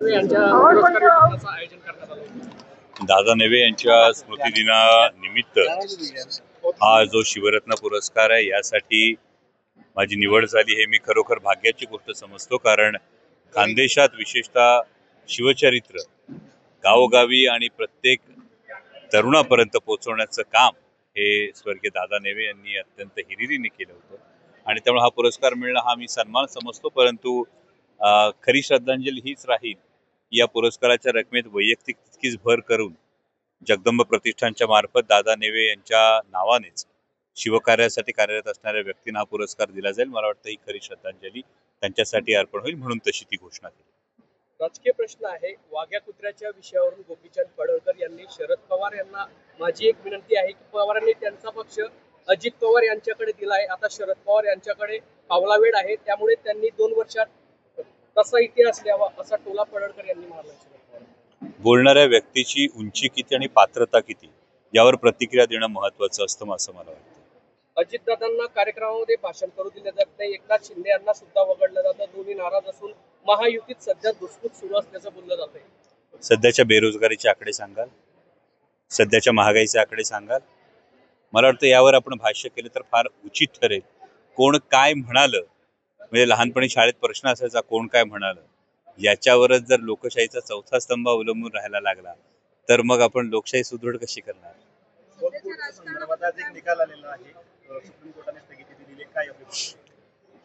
आयोजन करण्यात आलं। दादा नेवे यांच्या स्मृतिदिनानिमित्त हा जो शिवरत्न पुरस्कार आहे यासाठी माझी निवड झाली हे मी खरोखर भाग्याची गोष्ट समजतो। कारण खानदेशात विशेषतः शिवचरित्र गावोगावी आणि प्रत्येक तरुणापर्यंत पोहोचवण्याचं काम हे स्वर्गीय दादा नेवे यांनी अत्यंत हिरिरीने केलं होतं आणि त्यामुळे हा पुरस्कार मिळणं हा मी सन्मान समजतो। परंतु खरी श्रद्धांजली हीच राहील, या पुरस्काराच्या रकमेत वैयक्तिक तितकीच भर करून जगदंब प्रतिष्ठानच्या मार्फत दादा नेवे यांच्या नावानेच शिवकार्यासाठी कार्यरत असणाऱ्या व्यक्तींना हा पुरस्कार दिला जाईल। मला वाटतं ही खरी श्रद्धांजली त्यांच्यासाठी अर्पण होईल, म्हणून तशी ती घोषणा केली। राजकीय प्रश्न आहे, वाघ्या कुत्र्याच्या विषयावरून गोपीचंद पडळकर यांनी शरद पवार यांना माझी एक विनंती आहे की पवारांनी त्यांचा पक्ष अजित पवार यांच्याकडे दिला आहे, आता शरद पवार यांच्याकडे पावला वेळ आहे, त्यामुळे त्यांनी 2 वर्षात तसा इतिहास लिहावा असा टोला पडळकर यांनी मारला। बोलणाऱ्या व्यक्तीची उंची किती आणि पात्रता किती यावर प्रतिक्रिया देणं महत्वाचं असतं असं मला वाटतं। अजितदादांना कार्यक्रमामध्ये भाषण करू दिले जात नाही, एकनाथ शिंदे यांना सुद्धा वगळलं जातं, दोन्ही नाराज असून महायुतीत सध्या धुसफूस सुरू असल्याचं बोललं जात आहे। सध्याच्या बेरोजगारीचे आकडे सांगाल, सध्याच्या महागाईचे आकडे सांगाल, मला वाटतं यावर आपण भाष्य केलं तर फार उचित ठरेल। कोण काय म्हणालं, म्हणजे लहानपणी शाळेत प्रश्न असायचा कोण काय म्हणालं, याच्यावरच जर लोकशाहीचा चौथा स्तंभ अवलंबून राहायला लागला तर मग आपण लोकशाही सुदृढ कशी करणार।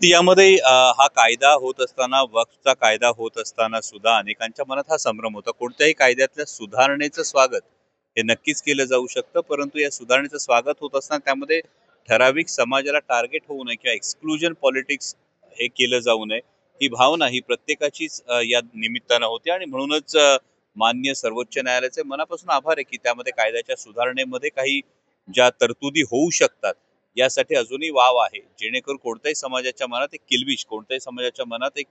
यामध्ये हा कायदा होत असताना, वक्फचा कायदा होत असताना सुद्धा अनेकांच्या मनात हा संभ्रम होता। कोणत्याही कायद्यातल्या सुधारणेचं स्वागत हे नक्कीच केलं जाऊ शकतं, परंतु या सुधारणेचं स्वागत होत असताना त्यामध्ये ठराविक समाजाला टार्गेट होऊ नये किंवा एक्सक्लुजन पॉलिटिक्स हे केलं जाऊ नये, ही भावना ही प्रत्येकाचीच या निमित्तानं होती। आणि म्हणूनच मान्य सर्वोच्च न्यायालयाचे मनापासून आभार आहे की त्यामध्ये कायद्याच्या सुधारणेमध्ये काही ज्या तरतुदी होऊ शकतात यासाठी अजूनही वाव आहे, जेणेकरून कोणत्याही समाजाच्या मनात एक किलबिश, कोणत्याही समाजाच्या मनात एक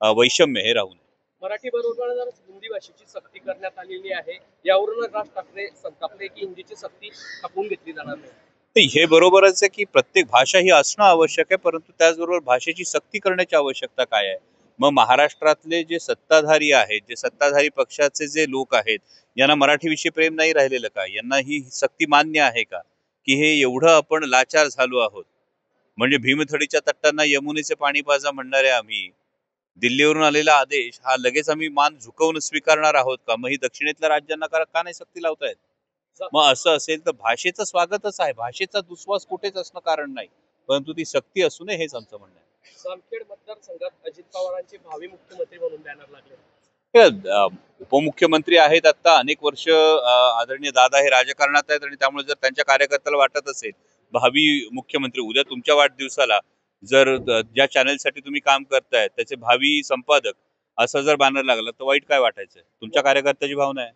वैषम्य हे राहू नये। मराठी बरोबर हिंदी भाषेची सक्ती करण्यात आलेली आहे, यावरून राज ठाकरे संतापले की हिंदीची सक्ती टाकून घेतली जाणार नाही। हे बरोबरच आहे की प्रत्येक भाषा ही असणं आवश्यक आहे, परंतु त्याचबरोबर भाषेची सक्ती करण्याची आवश्यकता काय आहे। मग महाराष्ट्रातले जे सत्ताधारी आहेत, जे सत्ताधारी पक्षाचे जे लोक आहेत, यांना मराठीविषयी प्रेम नाही राहिलेलं का? यांना ही सक्ती मान्य आहे का की हे एवढं आपण लाचार झालो आहोत? म्हणजे भीमथडीच्या तट्टांना यमुनेचे पाणी पाजा म्हणणारे आम्ही दिल्लीवरून आलेला आदेश हा लगेच आम्ही मान झुकवून स्वीकारणार आहोत का? मग ही दक्षिणेतल्या राज्यांना का नाही सक्ती लावतायत? मग असं असेल तर भाषेचं स्वागतच आहे, भाषेचा दुस्वास कुठेच असणं कारण नाही, परंतु ती सक्ती असू नये हेच आमचं म्हणणं आहे। जामखेड मतदारसंघात अजित पवारांचे भावी मुख्यमंत्री म्हणून बॅनर लागले। उपमुख्यमंत्री आहेत आता अनेक वर्ष, आदरणीय दादा हे राजकारणात आहेत आणि त्यामुळे जर त्यांच्या कार्यकर्त्याला वाटत असेल भावी मुख्यमंत्री, उद्या तुमच्या वाढदिवसाला जर ज्या चॅनलसाठी तुम्ही काम करताय त्याचे भावी संपादक असं जर बॅनर लागला तर वाईट काय वाटायचंय? तुमच्या कार्यकर्त्याची भावना आहे।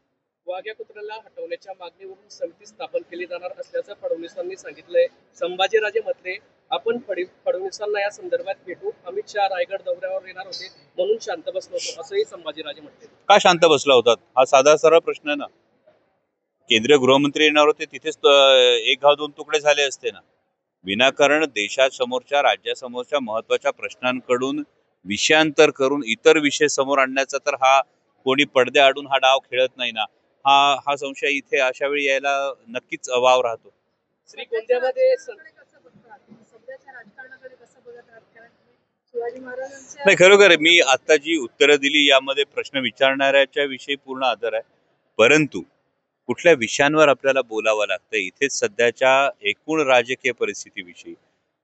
वाघ्या कुत्र्याला हटवण्याच्या मागणीवरून समिती स्थापन केली जाणार असल्याचं फडणवीसांनी सांगितलंय। संभाजीराजे म्हटले आपण फडणवीसांना या संदर्भात भेटू, अमित शहा रायगड दौऱ्यावर येणार होते म्हणून शांत बसलो होतो असंही संभाजीराजे म्हटले। का शांत बसला होतात हा साधा सरळ प्रश्न आहे ना। केंद्रीय गृहमंत्री येणार होते, तिथेच एक घाव दोन तुकडे झाले असते ना। विनाकारण देशासमोरच्या, राज्यासमोरच्या महत्वाच्या प्रश्नांकडून विषयांतर करून इतर विषय समोर आणण्याचा तर हा कोणी पडदे आडून हा डाव खेळत नाही ना, हा संशय इथे अशा वेळी यायला नक्कीच वाव राहतो। श्रीगोंद्यामध्ये नाही, खरोखर मी आता जी उत्तरं दिली यामध्ये प्रश्न विचारणाऱ्याच्या विषयी पूर्ण आदर आहे, परंतु कुठल्या विषयांवर आपल्याला बोलावं लागतं इथेच सध्याच्या एकूण राजकीय परिस्थितीविषयी,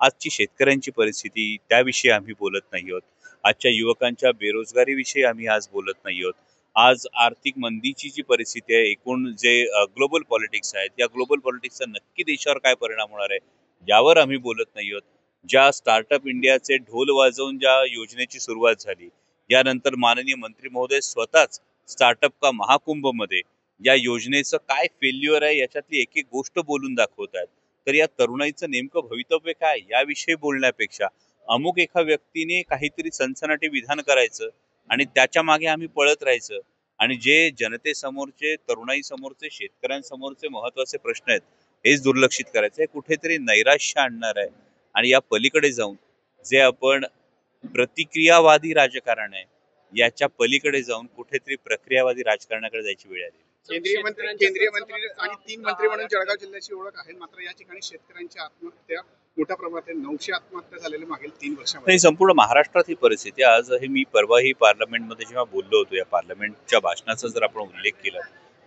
आजची शेतकऱ्यांची परिस्थिती त्याविषयी आम्ही बोलत नाही आहोत, आजच्या युवकांच्या बेरोजगारीविषयी आम्ही आज बोलत नाही आहोत, आज आर्थिक मंदीची जी परिस्थिती आहे, एकूण जे ग्लोबल पॉलिटिक्स आहेत, या ग्लोबल पॉलिटिक्सचा नक्की देशावर काय परिणाम होणार आहे यावर आम्ही बोलत नाही आहोत। ज्या स्टार्टअप इंडियाचे ढोल वाजवून ज्या योजनेची सुरुवात झाली, यानंतर माननीय मंत्री महोदय स्वतःच स्टार्टअप का महाकुंभ मध्ये या योजनेचं काय फेल्युअर आहे याच्यातली एक एक गोष्ट बोलून दाखवत आहेत। तर या तरुणाईचं नेमकं भवितव्य काय याविषयी बोलण्यापेक्षा अमुक एका व्यक्तीने काहीतरी सनसनाटी विधान करायचं आणि त्याच्या मागे आम्ही पळत राहायचं आणि जे जनतेसमोरचे, तरुणाई समोरचे, शेतकऱ्यांसमोरचे महत्वाचे प्रश्न आहेत हेच दुर्लक्षित करायचं, हे कुठेतरी नैराश्य आणणार आहे। आणि या पलीकडे जाऊन जे आपण प्रतिक्रियावादी राजकारण आहे याच्या पलीकडे जाऊन कुठेतरी प्रक्रियावादी राजकारणाकडे जायची वेळ आली. केंद्रीय मंत्री आणि 3 मंत्री म्हणून जळगाव जिल्ह्याची ओळख आहे. मात्र या ठिकाणी शेतकऱ्यांची आत्महत्या मोठ्या प्रमाणात 900 आत्महत्या झालेल्या मागील 3 वर्षामध्ये. नाही, संपूर्ण महाराष्ट्रात ही परिस्थिती आजही. मी परवाही पार्लमेंटमध्ये जेव्हा बोललो होतो, या पार्लमेंटच्या भाषणाचा जर आपण उल्लेख केला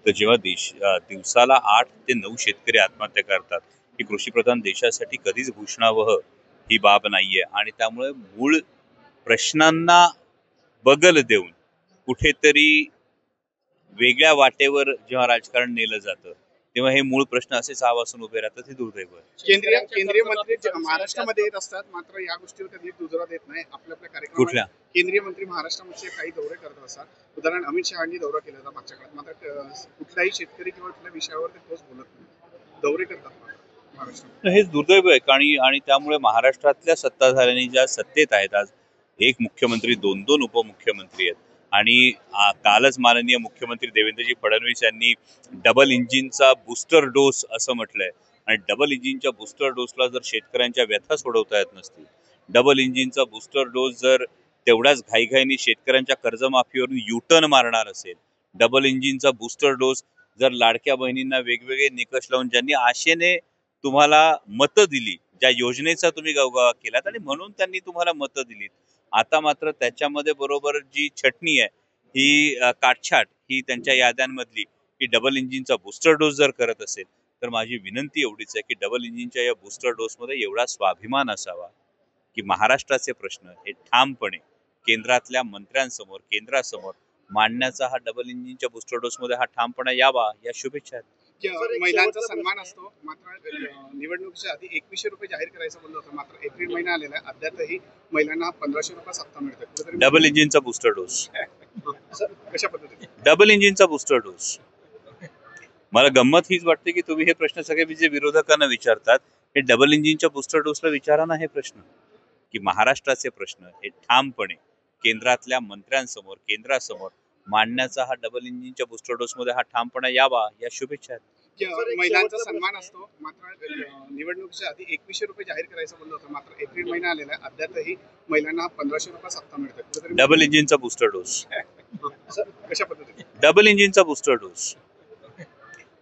तर जेव्हा दिवसाला 8 ते 9 शेतकरी आत्महत्या करतात, ही कृषीप्रधान देशासाठी कधीच घोषणावह ही बाब नाहीये. आणि त्यामुळे मूळ प्रश्नांना बगल देऊन कुठेतरी वेगळ्या वाटेवर जेव्हा राजकारण नेलं जातं तेव्हा हे मूळ प्रश्न असे आवासून उभे राहतात. हे दुर्दैव आहे. केंद्रीय मंत्री महाराष्ट्रामध्ये येत असतात, मात्र या गोष्टीवर कधी दुजोरा देत नाही. आपल्या कार्यक्रमात कुठल्या केंद्रीय मंत्री महाराष्ट्रामध्ये काही दौरे करत असतात. उदाहरण अमित शहानी दौरा केला होता मागच्या काळात. मात्र कुठलाही शेतकरी किंवा कुठल्या विषयावर ते ठोस बोलत नाही. दौरे करतात महाराष्ट्रात. हेच दुर्दैव आहे. आणि त्यामुळे महाराष्ट्रातल्या सत्ताधाऱ्यांनी ज्या सत्तेत आहेत, आज एक मुख्यमंत्री, 2-2 उपमुख्यमंत्री आहेत. आणि कालच माननीय मुख्यमंत्री देवेंद्रजी फडणवीस यांनी डबल इंजिनचा बूस्टर डोस असं म्हटलंय. आणि डबल इंजिनच्या बूस्टर डोसला जर शेतकऱ्यांच्या व्यथा सोडवता येत नसतील, डबल इंजिनचा बूस्टर डोस जर तेवढ्याच घाईघाईने शेतकऱ्यांच्या कर्जमाफीवरून युटर्न मारणार असेल, डबल इंजिनचा बूस्टर डोस जर लाडक्या बहिणींना वेगवेगळे निकष लावून ज्यांनी आशेने तुम्हाला मतं दिली, ज्या योजनेचा तुम्ही गवगवा केलात आणि म्हणून त्यांनी तुम्हाला मतं दिलीत, आता मात्र त्याच्यामध्ये बरोबर जी छटणी आहे ही काटछाट ही त्यांच्या याद्यांमधली ही डबल इंजिनचा बूस्टर डोस जर करत असेल तर माझी विनंती एवढीच आहे की डबल इंजिनच्या या बूस्टर डोसमध्ये एवढा स्वाभिमान असावा की महाराष्ट्राचे प्रश्न हे ठामपणे केंद्रातल्या मंत्र्यांसमोर, केंद्रासमोर मांडण्याचा हा डबल इंजिनच्या बूस्टर डोसमध्ये हा ठामपणा यावा, या शुभेच्छा आहेत. महिलांचा सन्मान असतो. मात्र निवडणुकीच्या आधी 2100 रुपये जाहीर करायचं बोललं होतं. मात्र एप्रिल महिना आलेला आहे, अद्यापही महिलांना 1500 रुपये सत्ता मिळते. डबल इंजिनचा बूस्टर डोस, कशा पद्धतीने डबल इंजिनचा बूस्टर डोस. मला गंमत हीच वाटते की तुम्ही हे प्रश्न सगळे जे विरोधकांना विचारतात, हे डबल इंजिनच्या बूस्टर डोसला विचारा ना हे प्रश्न, की महाराष्ट्राचे प्रश्न हे ठामपणे केंद्रातल्या मंत्र्यांसमोर, केंद्रासमोर मांडण्याचा हा डबल इंजिनच्या बूस्टर डोसमध्ये हा ठामपणा यावा, या शुभेच्छा आहेत. महिलांचा सन्मान असतो. मात्र निवडणुकीच्या आधी 2100 रुपये जाहीर करायचं बोललं होतं. मात्र एप्रिल महिना आलेला आहे, अद्यापही महिलांना 1500 रुपये सत्ता मिळते. डबल इंजिनचा बूस्टर डोस, कशा पद्धतीने डबल इंजिनचा बूस्टर डोस.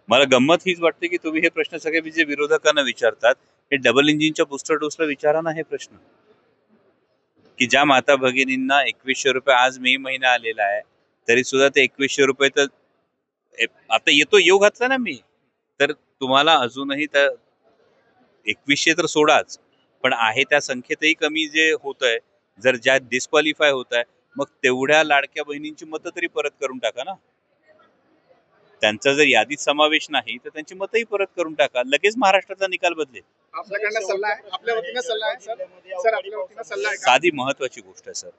मला गंमत हीच वाटते की तुम्ही हे प्रश्न सगळे जे विरोधकांना विचारतात, हे डबल इंजिनच्या बूस्टर डोसला विचारा ना हे प्रश्न, की ज्या माता भगिनींना 2100 रुपये, आज मे महिना आलेला आहे तरी सुद्धा ते 2100 रुपये तर आता येऊ घातला ना मी, तर तुम्हाला अजूनही त्या 2100 तर सोडाच, पण आहे त्या संख्येतही कमी जे होत आहे, जर ज्या डिस्क्वालिफाय होत आहे, मग तेवढ्या लाडक्या बहिणींची मतं तरी परत करून टाका ना. त्यांचा जर यादीत समावेश नाही तर त्यांची मतही परत करून टाका. लगेच महाराष्ट्राचा निकाल बदलेल. आपल्याकडनं सल्ला आहे, आपल्या वतीनं सल्ला आहे सर, आपल्या वतीनं सल्ला आहे. साधी महत्वाची गोष्ट आहे सर,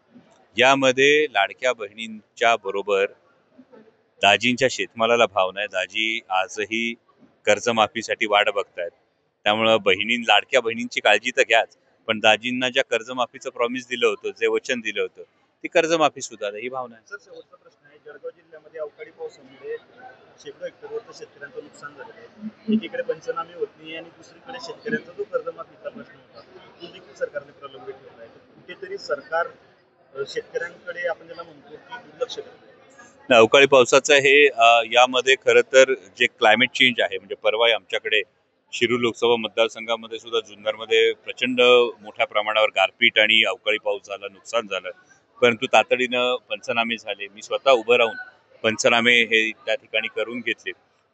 यामध्ये लाडक्या बहिणींच्या बरोबर दाजींच्या शेतमालाला भाव नाही. दाजी आजही कर्जमाफीसाठी वाट बघतायत. त्यामुळं लाडक्या बहिणींची काळजी तर घ्याच, पण दाजींना ज्या कर्जमाफीचं प्रॉमिस दिलं होतं, जे वचन दिलं होतं, ती कर्जमाफी सुद्धा ही भावना आहे. सर, शेवटचा प्रश्न आहे. जळगाव जिल्ह्यामध्ये अवकाळी पावसामुळे शेकडो हेक्टरवर शेतकऱ्यांचं नुकसान झालेलं आहे. एकीकडे पंचनामे होत नाही आणि दुसरीकडे शेतकऱ्यांचा जो कर्जमाफीचा प्रश्न होता तो देखील सरकारने प्रलंबित ठेवला आहे. कुठेतरी सरकार शेतकऱ्यांकडे आपण ज्याला म्हणतो की दुर्लक्ष करतो. अवकाळी पावसाचं हे यामध्ये खरं तर जे क्लायमेट चेंज आहे, म्हणजे परवा आमच्याकडे शिरूर लोकसभा मतदारसंघामध्ये सुद्धा जुन्नरमध्ये प्रचंड मोठ्या प्रमाणावर गारपीट आणि अवकाळी पाऊस झाला, नुकसान झालं, परंतु तातडीनं पंचनामे झाले. मी स्वतः उभं राहून पंचनामे हे त्या ठिकाणी करून घेतले.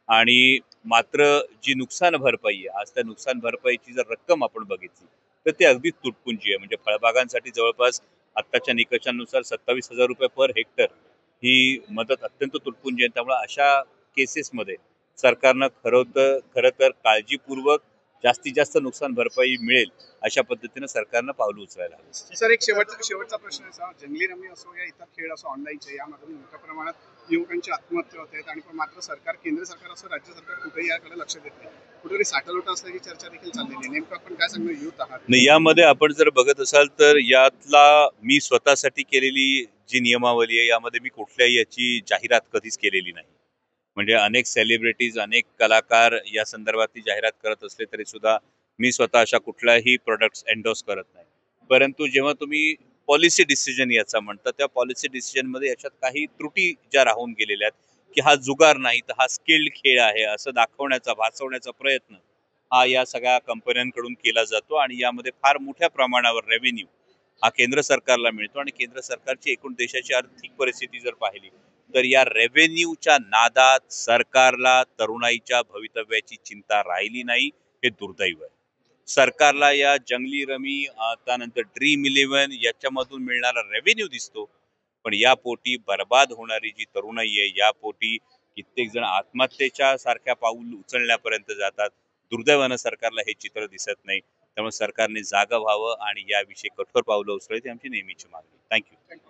आणि मात्र जी नुकसान भरपाई आहे, आज त्या नुकसान भरपाईची जर रक्कम आपण बघितली तर ती अगदीच तुटपुंजी आहे. म्हणजे फळबागांसाठी जवळपास आत्ताच्या निकषांनुसार 27,000 रुपये पर हेक्टर ही मदत अत्यंत तुटपुंजी आहे. त्यामुळे अशा केसेसमध्ये सरकारनं खरं तर काळजीपूर्वक जास्तीत जास्त नुकसान भरपाई मिळेल अशा पद्धतीनं सरकारनं पावलं उचलायला हवं. सर, एक शेवटचा प्रश्न आहे. जंगली रमी असो या इतर खेळ असो, ऑनलाईनचे, यामधून मोठ्या प्रमाणात युवकांची आत्महत्या होत आहेत. आणि पण मात्र सरकार, केंद्र सरकार असो, राज्य सरकार कुठेही याकडे लक्ष देत नाही. कुठेतरी साठलोटा असल्याची चर्चा देखील चाललेली आहे. नेमकं आपण काय सांगणार युथ आहात? नाही, यामध्ये आपण जर बघत असाल तर यातला मी स्वतःसाठी केलेली जी नियमावली आहे, यामध्ये मी कुठल्याही याची जाहिरात कधीच केलेली नाही. म्हणजे अनेक सेलिब्रिटीज, अनेक कलाकार या संदर्भातली जाहिरात करत असले तरी सुद्धा मी स्वतः अशा कुठल्याही प्रोडक्ट्स एंडोर्स करत नाही. परंतु जेव्हा तुम्ही पॉलिसी डिसिजन याचा म्हणतात, त्या पॉलिसी डिसिजनमध्ये याच्यात काही त्रुटी ज्या राहून गेलेल्या आहेत की हा जुगार नाही तर हा स्किल्ड खेळ आहे असं दाखवण्याचा भासवण्याचा प्रयत्न हा या सगळ्या कंपन्यांकडून केला जातो आणि यामध्ये फार मोठ्या प्रमाणावर रेव्हेन्यू हा केंद्र सरकारला मिळतो आणि केंद्र सरकारची एकूण देशाची आर्थिक परिस्थिती जर पाहिली तर या रेव्हेन्यूच्या नादात सरकारला तरुणाईच्या भवितव्याची चिंता राहिली नाही, हे दुर्दैव आहे. सरकारला या जंगली रमी त्यानंतर ड्रीम 11 याच्यामधून मिळणारा रेव्हेन्यू दिसतो, पण या पोटी बर्बाद होणारी जी तरुणाई आहे, या पोटी कित्येक जण आत्महत्येच्या सारख्या पाऊल उचलण्यापर्यंत जातात. दुर्दैवानं सरकारला हे चित्र दिसत नाही. त्यामुळे सरकारने जागा व्हावं आणि याविषयी कठोर पावलं उचलावी ही आमची नेहमीची मागणी. थँक्यू.